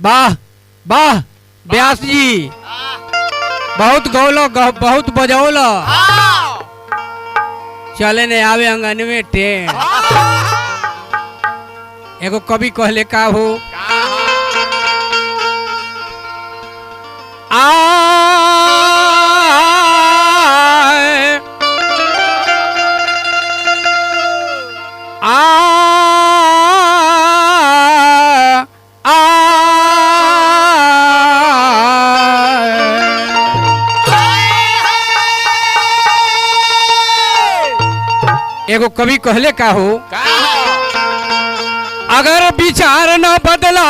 वाह वाह व्यास जी बहुत गौलो बहुत बजौलो चले ने आवे अंगन में टेन एगो कवि कहले का हो एगो कवि कहले का हो अगर विचार न बदला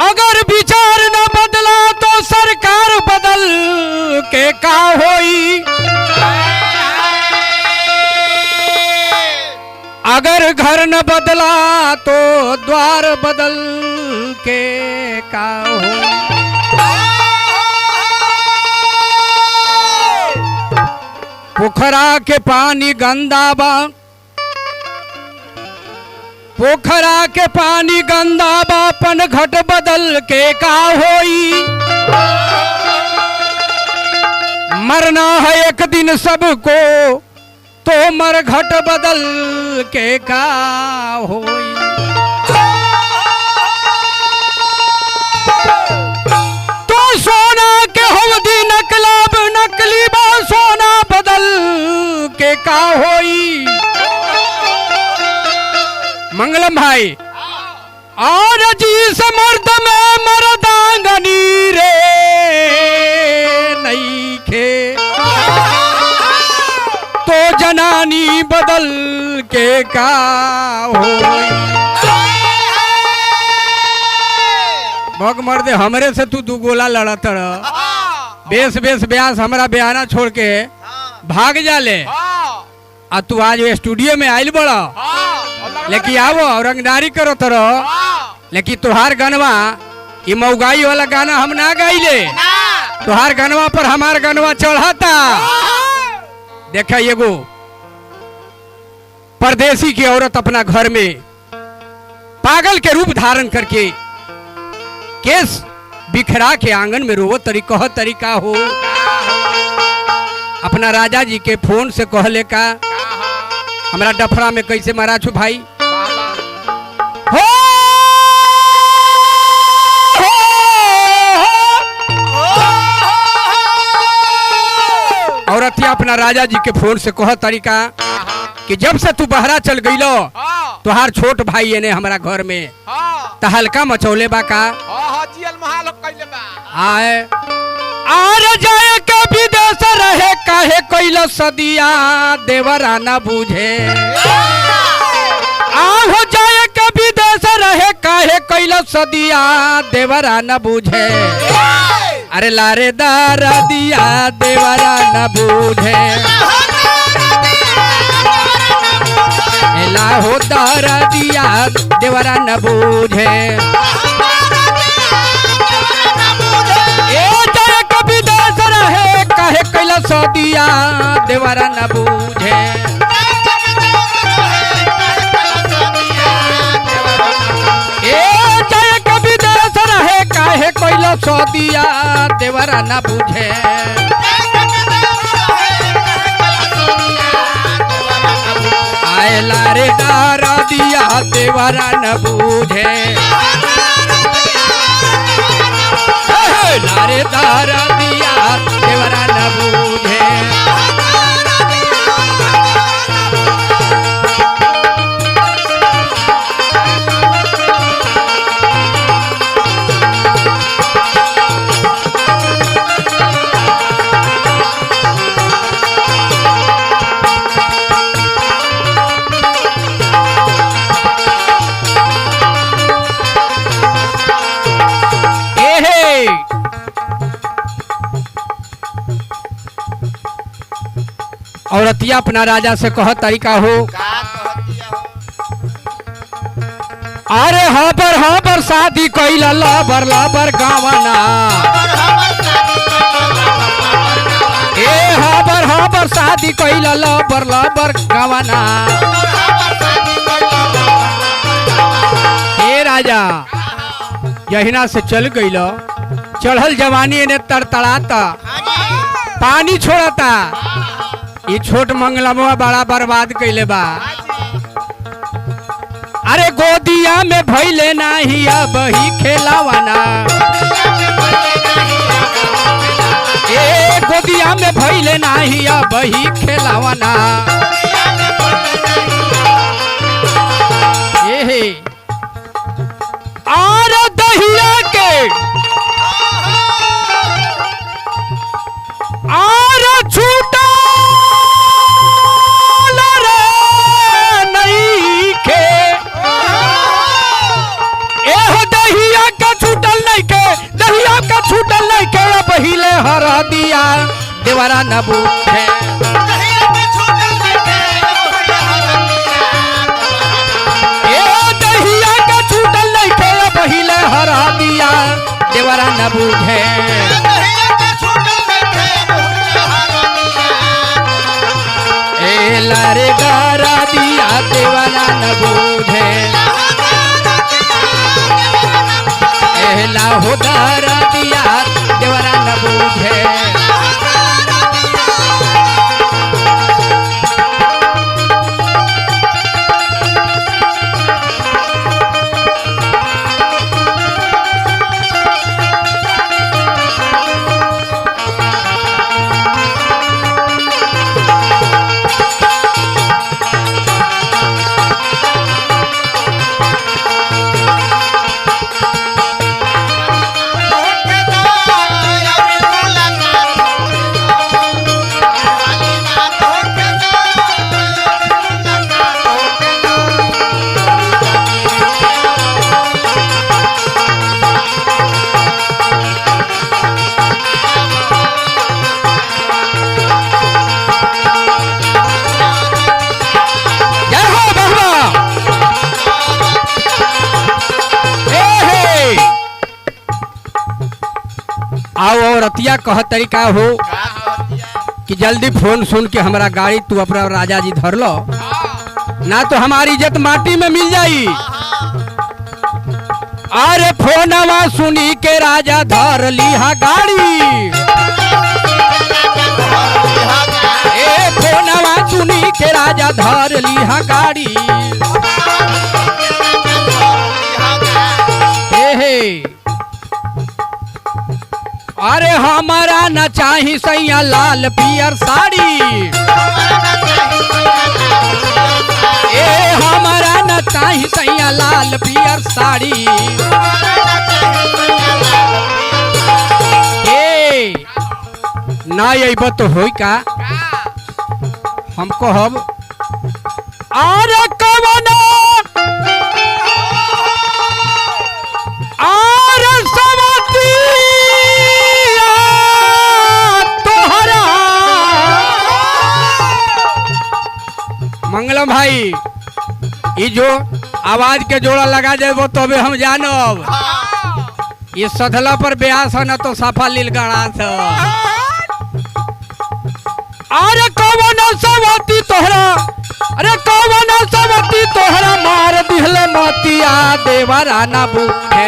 अगर विचार न बदला तो सरकार बदल के का होई अगर घर न बदला तो द्वार बदल के का होई पोखरा के पानी गंदा बा पोखरा के पानी गंदा बा पन घट बदल के का होई मरना है एक दिन सबको तो मर घट बदल के का होई तो सोना के होदी नकलब नकली बा सोना बदल के का होई मंगलम भाई और जी समर्थ में मर्दांगनी रे नहीं खे तो जनानी बदल के का होई भग मर्दे हमरे से तू दू गोला लड़त रह बेस बेस ब्यास हमरा बयाना छोड़ के भाग जाले आ तू आज स्टूडियो में आइल बड़ा लेकिन आवो रंगदारी करो तरो लेकिन तुहार गनवा ये मऊगाई वाला गाना हम ना गाइले तुहार गनवा पर हमार गनवा चढ़ाता देखा एगो परदेसी की औरत अपना घर में पागल के रूप धारण करके केस बिखरा के आंगन में रोवो तरीका हो अपना राजा जी के फोन से कहले का हमरा डफरा में कैसे मारा छू भाई हो औरतिया अपना राजा जी के फोन से कह तरीका कि जब से तू बहरा चल गईलो तुहार छोट भाई ने हमारा घर में तहलका मचौले बा का आए आर जाए के विदेश रहे काहे कैला सदिया देवरा न बूझे आहो जाए के विदेश रहे काहे कैला सदिया देवरा न बूझे अरे लारे दारा दिया देवरा न बूझे लाहो दारा दिया देवरा न बूझे काहे कैला सदिया देवरा न बूझे ए जय कवि देश रहे काहे कैला सदिया देवरा न बूझे आए लारे दारा दिया देवरा न बूझे लारे दारा दिया देवरा न बूझे औरतिया अपना राजा से कह तरीका हो अरे हाँ पर शादी कैला लबर लबर गावना ए हाँ पर शादी कैला लबर लबर गावना ना यहिना से चल गई लो चढ़ल जवानी ने तरतड़ाता पानी छोड़ता ये छोट मंगलमवा बड़ा बर्बाद कैले बा। अरे गोदिया में भइले नाही अब ही खेलावाना ए गोदिया में भइले नाही अब ही खेलावाना ए और दहिया के और छूटा नहीं के एहो दहिया का छूटल नहीं के दहिया का छूटल नहीं के पहिले हरा दिया देवरा न बूझे दहिया का छूटल नहीं के पहिले हरा दिया देवरा न बूझे लारे गारा दिया देवाना न बूझे लाहो गारा दिया देवाना न बूझे आओ रतिया कह तरीका हो कि जल्दी फोन सुन के हमारा गाड़ी तू अपना राजा जी धर लो ना तो हमारी इज्जत माटी में मिल जाई। अरे फोनवा सुनी के राजा धर लिहा गाड़ी ए फोनवा सुनी के राजा धर लिहा गाड़ी अरे हमारा न चाही सैया लाल पियर साड़ी ए हमारा न चाही सैया लाल पियर साड़ी ए ना अइब तो होई का हम कहब अरे कवना मंगलम भाई ये जो आवाज के जोड़ा लगा जाए तबे हम जानब ये सधला पर ब्यास है न तो साफा लील गड़ा अरे कौन सवती तोहरा अरे कौन सवती तोहरा मार दिहले मोतिया देवरा ना बूझे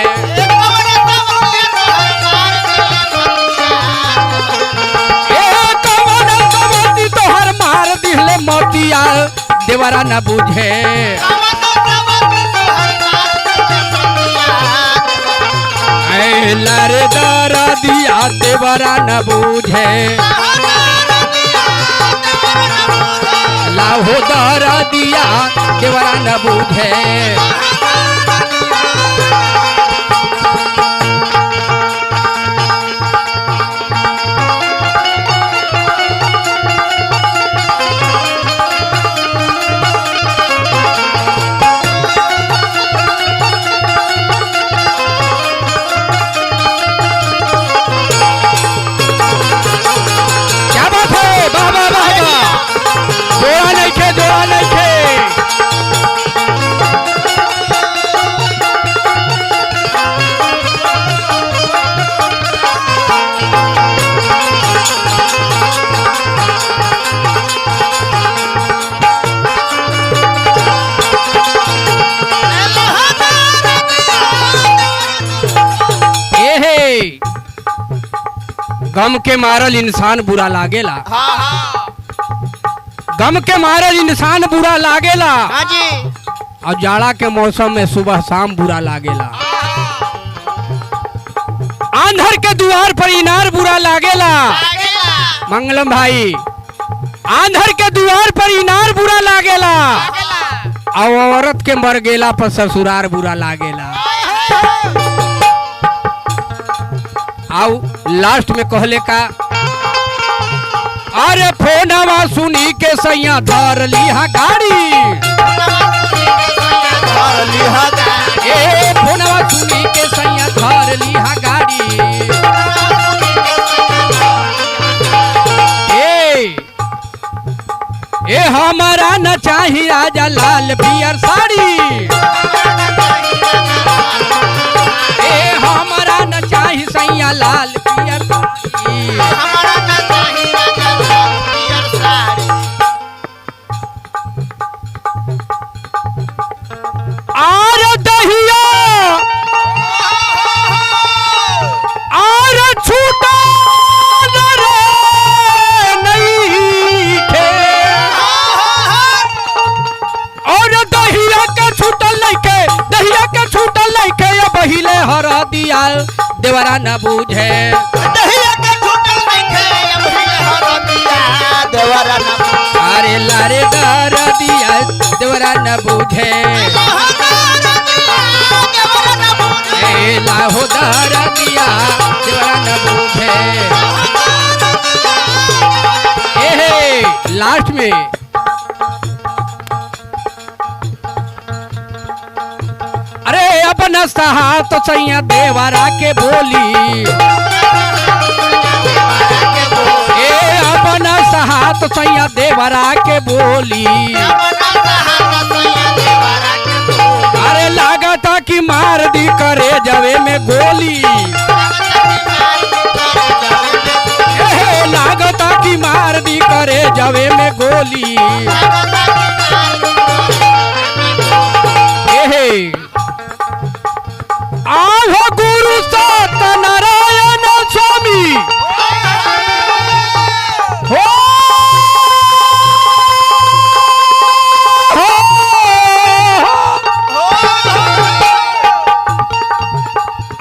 मोतिया देवरा न बूझे लारे दारा दिया देवरा न बूझे लाहो दारा दिया देवरा न बूझे गम के मारल इंसान बुरा लागेला। हाँ हाँ गम के मारल इंसान बुरा लागेला। हाँ जी और जाड़ा के मौसम में सुबह शाम बुरा लागेला। आंधर के द्वार पर इनार बुरा लागेला। लागेला मंगलम भाई, आंधर के द्वार पर इनार बुरा लागेला। लागेला और औरत के मर गेला पर ससुरार बुरा लागेला। आओ लास्ट में कहले का, अरे फोनवा सुनी के सैया धर लिहा गाड़ी। ए फोनवा सुनी के सैया धर लिहा गाड़ी। ए हमारा न चाही राजा लाल पियर साड़ी। ए हमारा न चाही सैया लाल पियर साड़ी। आर दहिया आर छूटा रे नहीं थे। और दहिया के छूटल लइके, दहिया के छूटल लइके अब हिले हर दिया देवरा न बूझे। अरे लारे डर दिया देवरा न बूझे। ए लाहो डर दिया देवरा न बूझे। ए लास्ट में अरे अपना सहा तो सैया देवरा के बोली। ए अपना सहा तो सैया देवरा के बोली। अरे लागता कि मार दी करे जवे में गोली। ए लागता कि मार दी करे जवे में गोली। आहो गुरु सत्यनारायण स्वामी हो,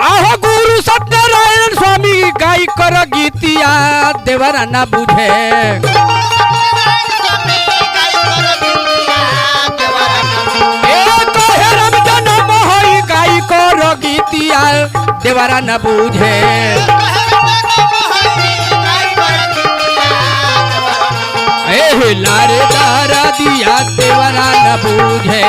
आहो गुरु सत्यनारायण स्वामी गाई कर गीतिया देवरा न बुझे। गीतिया देवरा न बूझे। लारे दारा दिया देवरा न बूझे।